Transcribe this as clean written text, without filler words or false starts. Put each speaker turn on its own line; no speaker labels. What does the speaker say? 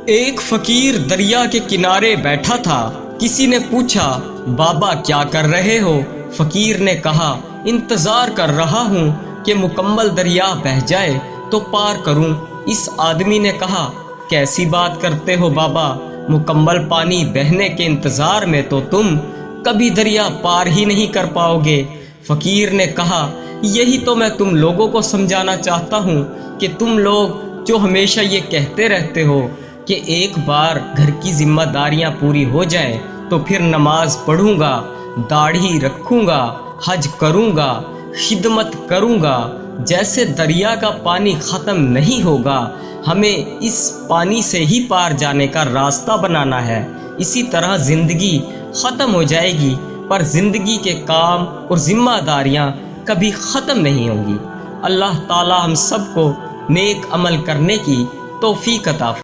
एक फकीर दरिया के किनारे बैठा था। किसी ने पूछा, बाबा क्या कर रहे हो? फकीर ने कहा, इंतजार कर रहा हूँ कि मुकम्मल दरिया बह जाए तो पार करूँ। इस आदमी ने कहा, कैसी बात करते हो बाबा, मुकम्मल पानी बहने के इंतजार में तो तुम कभी दरिया पार ही नहीं कर पाओगे। फकीर ने कहा, यही तो मैं तुम लोगों को समझाना चाहता हूँ कि तुम लोग जो हमेशा ये कहते रहते हो कि एक बार घर की जिम्मेदारियां पूरी हो जाए तो फिर नमाज पढ़ूंगा, दाढ़ी रखूंगा, हज करूंगा, खिदमत करूंगा, जैसे दरिया का पानी ख़त्म नहीं होगा, हमें इस पानी से ही पार जाने का रास्ता बनाना है। इसी तरह ज़िंदगी ख़त्म हो जाएगी पर ज़िंदगी के काम और जिम्मेदारियां कभी ख़त्म नहीं होंगी। अल्लाह ताला हम सबको नेक अमल करने की तौफीक अता